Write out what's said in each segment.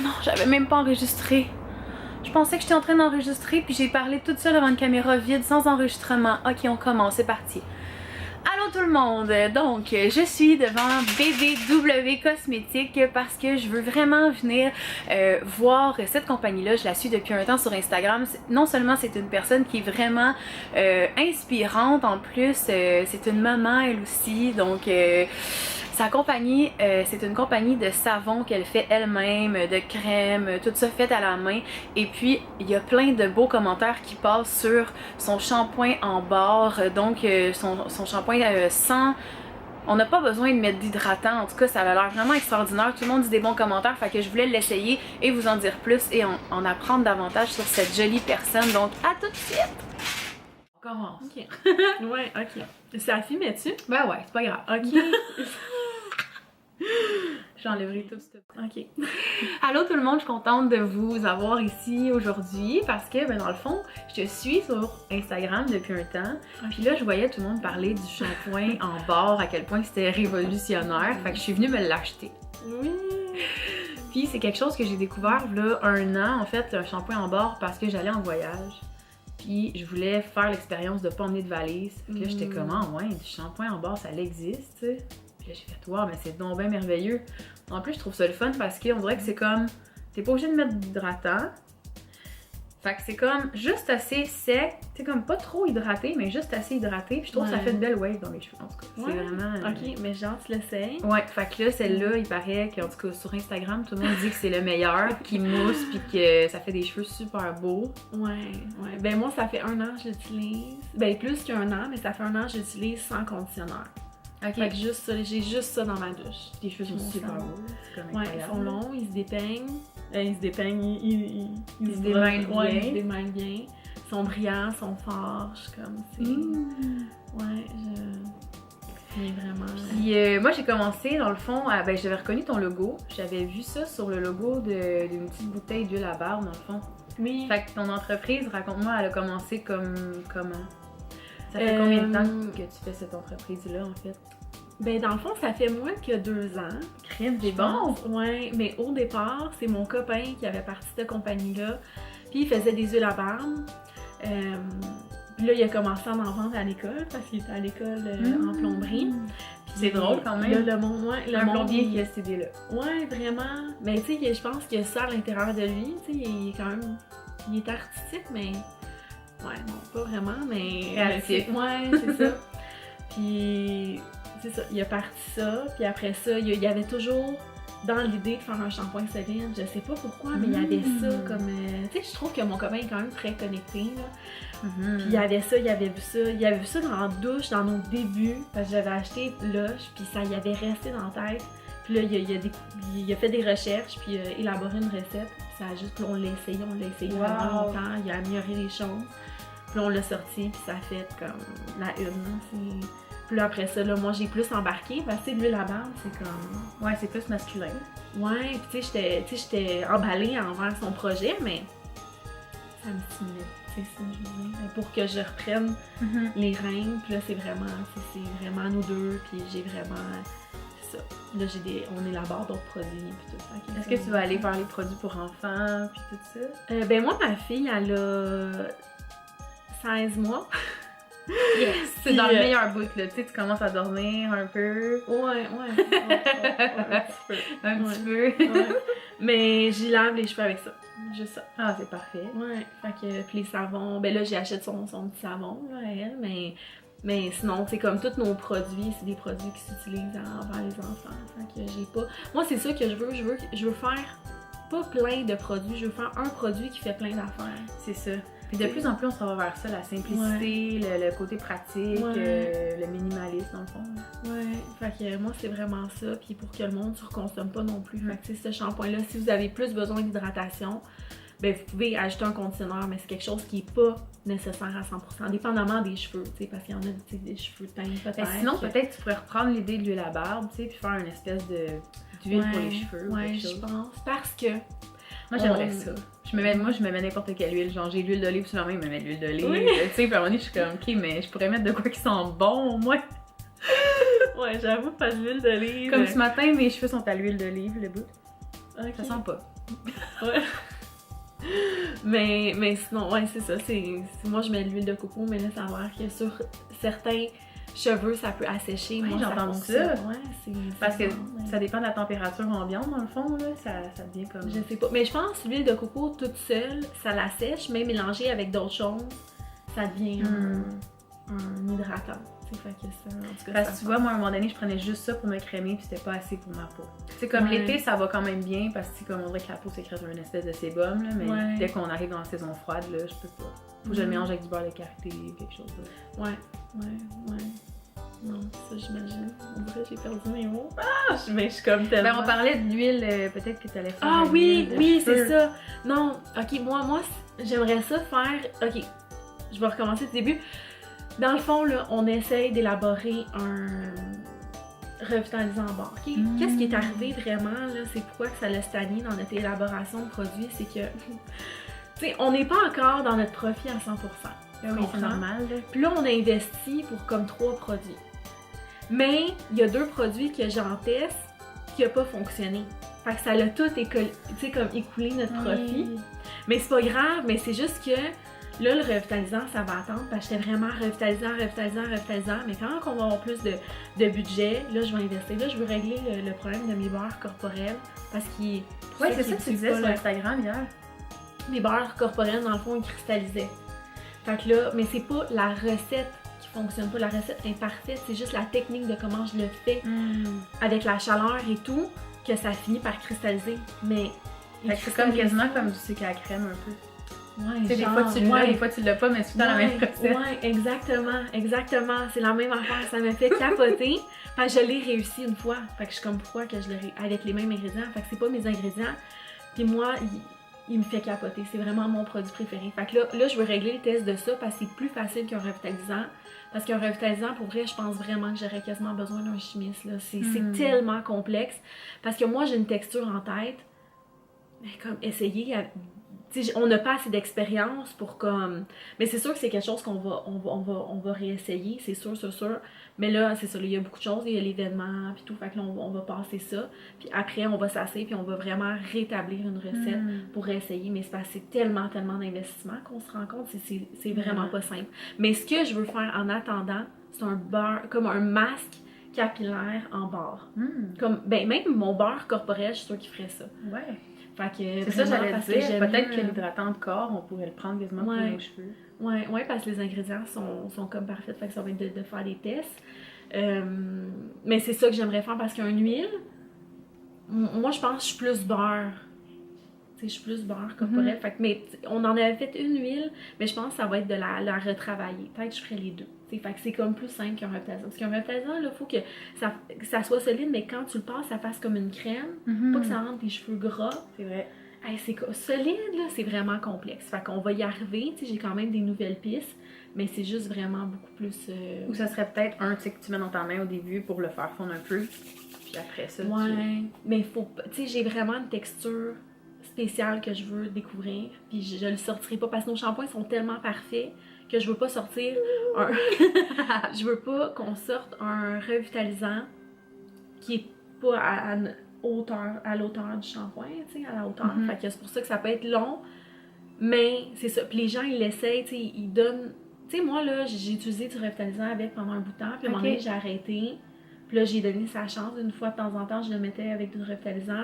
non, j'avais même pas enregistré. Je pensais que j'étais en train d'enregistrer puis j'ai parlé toute seule devant une caméra vide sans enregistrement. Ok, on commence, c'est parti. Allô tout le monde! Donc, je suis devant BBW Cosmétiques parce que je veux vraiment venir voir cette compagnie-là. Je la suis depuis un temps sur Instagram. Non seulement c'est une personne qui est vraiment inspirante, en plus c'est une maman elle aussi. Donc, sa compagnie, c'est une compagnie de savon qu'elle fait elle-même, de crème, tout ça fait à la main. Et puis, il y a plein de beaux commentaires qui passent sur son shampoing en barre. Donc, son shampoing sans... On n'a pas besoin de mettre d'hydratant. En tout cas, ça a l'air vraiment extraordinaire. Tout le monde dit des bons commentaires. Fait que je voulais l'essayer et vous en dire plus et en apprendre davantage sur cette jolie personne. Donc, à tout de suite! On commence. Ok. Ouais, ok. Ça filmait-tu? Ben ouais, c'est pas grave. Ok. J'enlèverai tout ce... Ok. Allô tout le monde, je suis contente de vous avoir ici aujourd'hui parce que ben, dans le fond, je te suis sur Instagram depuis un temps. Puis là, je voyais tout le monde parler du shampoing en barre, à quel point c'était révolutionnaire. Fait que je suis venue me l'acheter. Oui. Puis c'est quelque chose que j'ai découvert là un an en fait, un shampoing en barre parce que j'allais en voyage. Puis je voulais faire l'expérience de pas emmener de valise. Puis là, j'étais comme, ah ouais, du shampoing en barre, ça existe, tu sais. Puis là, j'ai fait, wow, mais c'est donc bien merveilleux. En plus, je trouve ça le fun parce qu'on dirait que c'est comme, t'es pas obligé de mettre d'hydratant. Fait que c'est comme juste assez sec, t'es comme pas trop hydraté, mais juste assez hydraté. Puis je trouve que ça fait de belles waves dans mes cheveux, en tout cas. Ouais. C'est vraiment... Ok, mais genre, tu l'essayes? Ouais, fait que là, celle-là, il paraît qu'en tout cas sur Instagram, tout le monde dit que c'est le meilleur, qu'il mousse, puis que ça fait des cheveux super beaux. Ouais, ouais. Ben moi, ça fait un an que je l'utilise. Ben plus qu'un an, mais ça fait un an que je l'utilise sans conditionneur. Ok. Fait que juste ça, j'ai juste ça dans ma douche. Tes cheveux sont super beaux, c'est comme Ouais, incroyable. ils sont longs, ils se dépeignent. Ils se dépeignent, Ils se démêlent bien. Ouais, ils se démêlent bien. Ils sont brillants, ils sont forts, je suis comme, c'est... Ouais, c'est vraiment... Puis moi j'ai commencé dans le fond, ben j'avais reconnu ton logo, j'avais vu ça sur le logo d'une petite bouteille d'huile à barbe dans le fond. Oui. Fait que ton entreprise, raconte-moi, elle a commencé comment? Ça fait combien de temps que tu fais cette entreprise-là en fait? Ben dans le fond, ça fait moins que 2 ans. Crème des bons! Ouais, mais au départ, c'est mon copain qui avait parti cette compagnie-là. Puis il faisait des huiles à barbe. Puis là, il a commencé à en vendre à l'école parce qu'il était à l'école en plomberie. C'est drôle quand même. Là, le monde, ouais, un plombier qui a cette idée-là. Ouais, vraiment. Mais tu sais, je pense qu'il y a ça à l'intérieur de lui. Tu sais, il est quand même... Il est artistique, mais... Ouais, non, pas vraiment, mais... Créatif. Ouais, c'est ça. Puis... C'est ça, il a parti ça, puis après ça, il y avait toujours dans l'idée de faire un shampoing solide, je sais pas pourquoi, mais il y avait ça comme... tu sais, je trouve que mon copain est quand même très connecté, là. Puis il y avait ça, il avait vu ça dans la douche, dans nos débuts, parce que j'avais acheté Lush, puis ça y avait resté dans la tête. Puis là, il a fait des recherches, puis il a élaboré une recette, puis ça a juste... Puis on l'a essayé vraiment longtemps, il a amélioré les choses. Puis là, on l'a sorti, puis ça a fait comme la une, c'est... Puis là, après ça, là, moi, j'ai plus embarqué parce que l'huile à barbe, c'est comme... Ouais, c'est plus masculin. Ouais, puis tu sais, j'étais emballée envers son projet, mais ça me stimulait, c'est ça, je veux dire. Pour que je reprenne les rênes, puis là, c'est vraiment nous deux, puis j'ai vraiment... C'est ça. Là, on élabore d'autres produits, puis tout ça. Est-ce que tu vas aller vers les produits pour enfants, puis tout ça? Ben moi, ma fille, elle a 16 mois. Yes! C'est dans le meilleur bout, là. Tu sais, tu commences à dormir un peu. Ouais. Un petit peu. Ouais. Mais j'y lave les cheveux avec ça. Juste ça. Ah, c'est parfait. Ouais. Fait que, puis les savons, ben là, j'achète son petit savon, là, à elle, mais sinon, c'est comme tous nos produits, c'est des produits qui s'utilisent envers les enfants. Fait que j'ai pas... Moi, c'est ça que je veux faire pas plein de produits, je veux faire un produit qui fait plein d'affaires. C'est ça. Puis de plus en plus, on s'en va vers ça, la simplicité, le côté pratique, le minimalisme dans le fond. Ouais, fait que moi, c'est vraiment ça. Puis pour que le monde ne se reconsomme pas non plus. Fait que tu sais, ce shampoing-là, si vous avez plus besoin d'hydratation, ben vous pouvez ajouter un conditionneur, mais c'est quelque chose qui n'est pas nécessaire à 100%, dépendamment des cheveux, tu sais, parce qu'il y en a des cheveux teints peut-être. Ben sinon, peut-être tu pourrais reprendre l'idée de l'huile à barbe, tu sais, puis faire une espèce d'huile pour les cheveux. Ouais, je pense. Parce que... Moi, j'aimerais ça. Je me mets n'importe quelle huile. Genre, j'ai de l'huile d'olive, souvent, il me met de l'huile d'olive. Oui. Tu sais, puis à un moment donné, je suis comme, ok, mais je pourrais mettre de quoi qui sent bon, au moins. Ouais, j'avoue, pas de l'huile d'olive. Comme ce matin, mes cheveux sont à l'huile d'olive, le bout. Okay. Ça sent pas. Ouais. mais sinon, ouais, c'est ça. Moi, je mets de l'huile de coco, mais là, ça a l'air que sur certains cheveux, ça peut assécher. Oui, moi, j'entends ça. Ouais, c'est Parce que bon, ça dépend de la température ambiante, dans le fond, là. Ça devient comme... Je sais pas. Mais je pense que l'huile de coco toute seule, ça l'assèche, mais mélangée avec d'autres choses, ça devient un hydratant. Fait que ça, en tout cas, parce que tu vois, moi, à un moment donné, je prenais juste ça pour me crémer, puis c'était pas assez pour ma peau. C'est comme l'été, ça va quand même bien, parce que comme on dirait que la peau sécrète une espèce de sébum, là, mais dès qu'on arrive dans la saison froide, là, je peux pas. Faut que je le mélange avec du beurre de karité ou quelque chose. Là. Ouais. Non, ça j'imagine. On dirait que j'ai perdu mes mots. Ah, mais je suis comme tellement... Ben, on parlait de l'huile, peut-être que tu allais faire. Ah oui, c'est ça. Non, ok, moi, j'aimerais ça faire... Ok, je vais recommencer du début. Dans le fond, là, on essaye d'élaborer un revitalisant en barre. Okay? Qu'est-ce qui est arrivé vraiment, là, c'est pourquoi que ça l'a stagné dans notre élaboration de produit, c'est que, tu sais, on n'est pas encore dans notre profit à 100%. Ben oui, c'est normal. Là. Puis là, on a investi pour comme 3 produits. Mais il y a 2 produits que j'en teste qui n'ont pas fonctionné. Fait que ça l'a tout écoulé notre profit. Mais c'est pas grave, mais c'est juste que là, le revitalisant, ça va attendre parce que j'étais vraiment revitalisant. Mais quand on va avoir plus de budget, là, je vais investir. Là, je veux régler le problème de mes beurres corporels parce qu'il... Oui, c'est ça que tu disais sur Instagram hier. Mes beurres corporels, dans le fond, ils cristallisaient. Fait que là, mais c'est pas la recette qui fonctionne pas. La recette est parfaite. C'est juste la technique de comment je le fais avec la chaleur et tout que ça finit par cristalliser. Mais c'est comme quasiment comme du sucre à crème un peu. Ouais, des fois tu l'as, des fois tu l'as pas, mais c'est tout dans la même recette. Ouais, exactement. C'est la même affaire. Ça me fait capoter. Fait que je l'ai réussi une fois. Fait que je suis comme pourquoi que je l'ai avec les mêmes ingrédients. Fait que c'est pas mes ingrédients. Puis moi, il me fait capoter. C'est vraiment mon produit préféré. Fait que là, je veux régler le test de ça parce que c'est plus facile qu'un revitalisant. Parce qu'un revitalisant, pour vrai, je pense vraiment que j'aurais quasiment besoin d'un chimiste. C'est tellement complexe. Parce que moi, j'ai une texture en tête. Mais comme essayer... on n'a pas assez d'expérience pour comme... Mais c'est sûr que c'est quelque chose qu'on va réessayer, c'est sûr. Mais là, c'est ça, il y a beaucoup de choses, il y a l'événement, puis tout, fait que là, on va passer ça. Puis après, on va s'asseoir, puis on va vraiment rétablir une recette pour réessayer. Mais c'est parce que c'est tellement d'investissement qu'on se rend compte, c'est vraiment pas simple. Mais ce que je veux faire en attendant, c'est un beurre, comme un masque capillaire en barre. Comme, ben, même mon beurre corporel, je suis sûre qu'il ferait ça. Ouais. C'est ça, j'allais dire. Peut-être que l'hydratant de corps, on pourrait le prendre quasiment pour nos cheveux. Ouais, parce que les ingrédients sont comme parfaits, fait que ça va être de faire des tests. Mais c'est ça que j'aimerais faire parce qu'une huile, moi je pense que je suis plus beurre. Je suis plus beurre corporel. Fait que, mais on en avait fait une huile, mais je pense que ça va être de la retravailler. Peut-être que je ferais les deux. Fait que c'est comme plus simple qu'un revitalisant. Parce qu'un revitalisant, il faut que ça soit solide, mais quand tu le passes, ça fasse comme une crème. Pas que ça rentre tes cheveux gras. C'est vrai. Hey, c'est solide, là, c'est vraiment complexe. Fait qu'on va y arriver. J'ai quand même des nouvelles pistes, mais c'est juste vraiment beaucoup plus... Ou ça serait peut-être un que tu mets dans ta main au début pour le faire fondre un peu. Puis après ça, mais faut... Tu sais, j'ai vraiment une texture spéciale que je veux découvrir, puis je le sortirai pas parce que nos shampoings sont tellement parfaits que je veux pas sortir je veux pas qu'on sorte un revitalisant qui est pas à l'auteur du shampoing, tu sais, à la hauteur. Fait que c'est pour ça que ça peut être long, mais c'est ça. Puis les gens, ils l'essayent, tu sais, ils donnent... Tu sais, moi, là, j'ai utilisé du revitalisant avec pendant un bout de temps, puis à un moment donné, j'ai arrêté. Puis là, j'ai donné sa chance. Une fois de temps en temps, je le mettais avec du revitalisant.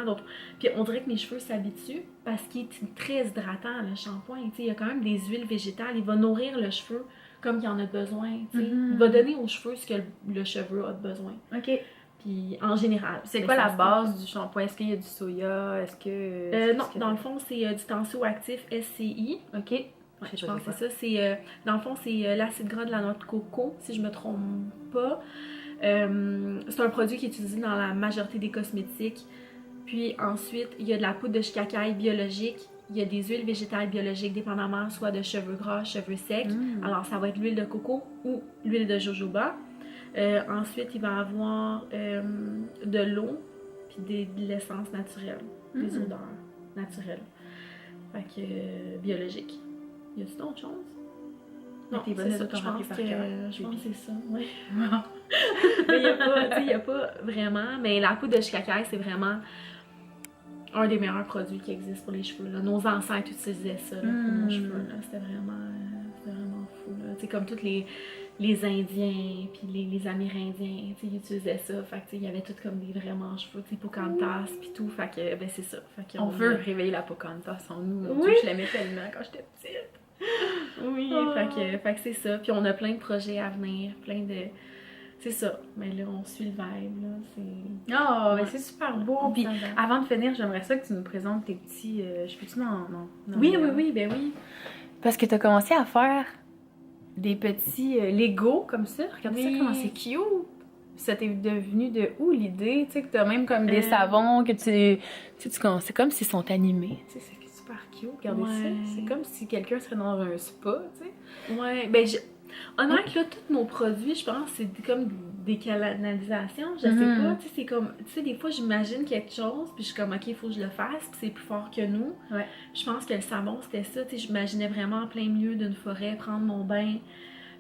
Puis on dirait que mes cheveux s'habituent parce qu'il est très hydratant, le shampoing. Il y a quand même des huiles végétales. Il va nourrir le cheveu comme il en a besoin. Il va donner aux cheveux ce que le cheveu a besoin. OK. Puis en général. C'est quoi la base du shampoing? Est-ce qu'il y a du soya? Est-ce que... non, dans le fond, c'est du tensioactif SCI. OK. Ouais, je pense que c'est ça. Dans le fond, c'est l'acide gras de la noix de coco, si je me trompe pas. C'est un produit qui est utilisé dans la majorité des cosmétiques. Puis ensuite, il y a de la poudre de shikakai biologique. Il y a des huiles végétales biologiques, dépendamment soit de cheveux gras, cheveux secs. Alors, ça va être l'huile de coco ou l'huile de jojoba. Ensuite, il va y avoir de l'eau puis de l'essence naturelle, des odeurs naturelles. Fait que biologique. Y a-t-il d'autres choses? Non, c'est ça, je pense que c'est ça, oui. Mais il n'y a pas vraiment, mais la poudre de shikakai, c'est vraiment un des meilleurs produits qui existent pour les cheveux. Là. Nos ancêtres utilisaient ça là, pour nos cheveux. C'était vraiment fou. Tu sais, comme tous les Indiens, puis les Amérindiens, tu sais, ils utilisaient ça. Fait que, il y avait tout comme des vrais manche-cheveux, tu sais, Pocahontas, puis tout. Fait que, ben, c'est ça. Fait on veut réveiller la Pocahontas en nous. Oui. Je l'aimais tellement quand j'étais petite. Oui, fait que c'est ça. Puis on a plein de projets à venir, plein de... C'est ça. Mais là, on suit le vibe, là. C'est... Oh, mais c'est super beau. Puis avant de finir, j'aimerais ça que tu nous présentes tes petits... je peux-tu non. Oui, ben oui. Parce que t'as commencé à faire des petits Lego comme ça. Regarde ça, comment c'est cute. Ça t'est devenu de où l'idée? Tu sais, que t'as même comme des savons que tu c'est comme s'ils sont animés. Tu sais, c'est super cute. Regardez ça. C'est comme si quelqu'un serait dans un spa, tu sais. Ouais, ben honnêtement, là, tous nos produits, je pense, c'est comme des canalisations, je sais pas, tu sais, c'est comme, tu sais, des fois, j'imagine quelque chose, puis je suis comme, ok, il faut que je le fasse, puis c'est plus fort que nous. Ouais. Je pense que le savon, c'était ça, tu sais, j'imaginais vraiment en plein milieu d'une forêt, prendre mon bain,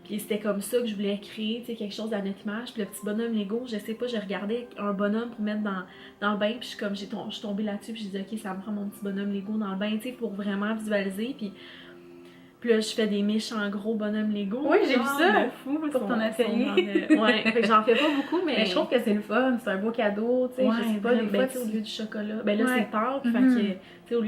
puis c'était comme ça que je voulais créer, tu sais, quelque chose à notre image, puis le petit bonhomme Lego, je sais pas, je regardais un bonhomme pour mettre dans le bain, puis je suis tombée là-dessus, puis je dis, ok, ça me prend mon petit bonhomme Lego dans le bain, tu sais, pour vraiment visualiser, puis là, je fais des méchants gros bonhommes Lego. Oui, j'ai vu ça. Fou pour ton atelier. Ouais, fait que j'en fais pas beaucoup, mais je trouve que c'est le fun, c'est un beau cadeau, tu sais. Je sais pas, des fois, au lieu du chocolat. Ben là, c'est Pâques, fait que, tu sais, au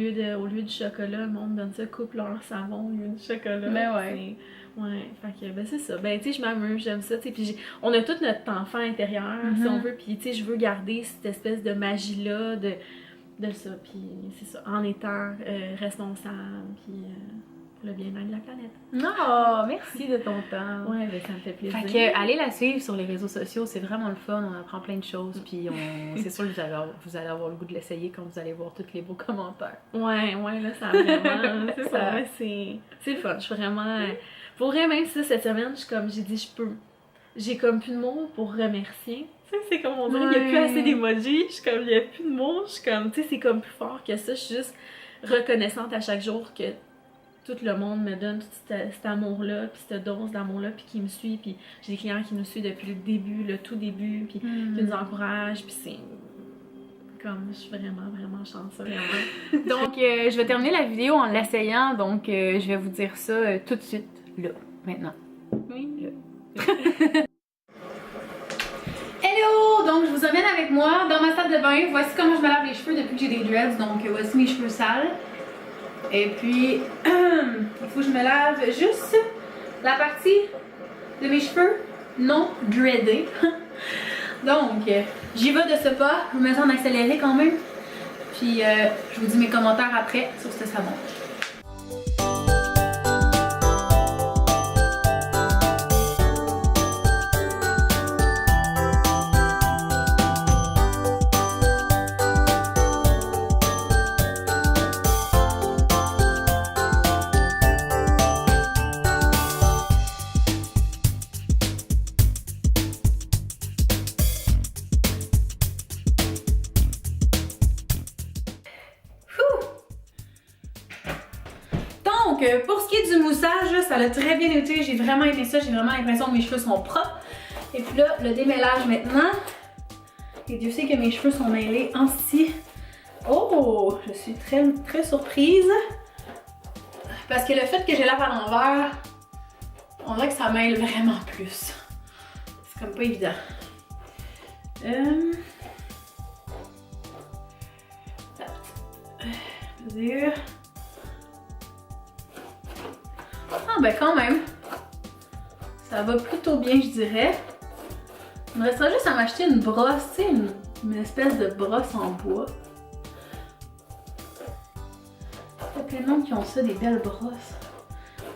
lieu du chocolat, le monde donne ça, coupe leur savon au lieu du chocolat. Ben ouais. Ouais, fait que, ben c'est ça. Ben, tu sais, je m'amuse, j'aime ça, tu sais. Puis on a tout notre enfant intérieur, si on veut, puis, tu sais, je veux garder cette espèce de magie-là, de ça, puis c'est ça, en étant responsable, puis... pour le bien-être de la planète. Non, merci de ton temps. Ouais, ben ça me fait plaisir. Fait que allez la suivre sur les réseaux sociaux, c'est vraiment le fun, on apprend plein de choses, puis c'est sûr que vous allez avoir le goût de l'essayer quand vous allez voir tous les beaux commentaires. Ouais, là, ça a vraiment... c'est ça, c'est le fun, je suis vraiment... Pour vrai, même ça, cette semaine, j'ai comme plus de mots pour remercier. Tu sais, c'est comme on dirait qu'il n'y a plus assez d'emojis, je suis comme, il n'y a plus de mots, je suis comme, tu sais, c'est comme plus fort que ça, je suis juste reconnaissante à chaque jour que tout le monde me donne tout cet amour-là, puis cette dose d'amour-là, puis qui me suit, puis j'ai des clients qui nous suivent depuis le début, le tout début, puis qui nous encouragent, puis c'est comme, je suis vraiment chanceuse. Donc, je vais terminer la vidéo en l'essayant, donc je vais vous dire ça tout de suite, là, maintenant. Oui. Là. Hello! Donc, je vous emmène avec moi dans ma salle de bain. Voici comment je me lave les cheveux depuis que j'ai des dreads, donc voici mes cheveux sales. Et puis, il faut que je me lave juste la partie de mes cheveux non dreadés. Donc, j'y vais de ce pas. Je vous mets ça en accéléré quand même. Puis, je vous dis mes commentaires après sur ce savon. Donc, pour ce qui est du moussage, là, ça l'a très bien été. J'ai vraiment aimé ça. J'ai vraiment l'impression que mes cheveux sont propres. Et puis là, le démêlage maintenant. Et Dieu sait que mes cheveux sont mêlés ainsi. Oh! Je suis très surprise. Parce que le fait que je lave à l'envers, on dirait que ça mêle vraiment plus. C'est comme pas évident. Ah ben quand même, ça va plutôt bien je dirais. Il me resterait juste à m'acheter une brosse, tu sais, une espèce de brosse en bois. Il y a plein de monde qui ont ça, des belles brosses.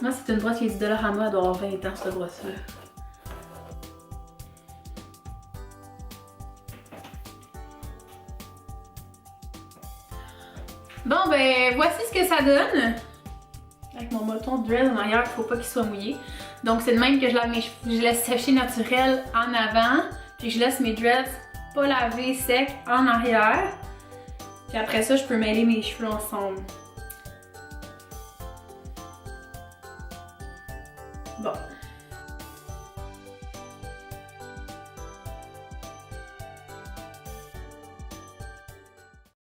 Moi c'est une brosse qui est $10 à moi, elle doit avoir 20 ans cette brosse-là. Bon ben voici ce que ça donne. Avec mon moton de dread en arrière, il faut pas qu'il soit mouillé. Donc c'est de même que je lave mes cheveux, je laisse sécher naturel en avant, puis je laisse mes dreads pas lavés secs en arrière. Puis après ça, je peux mêler mes cheveux ensemble.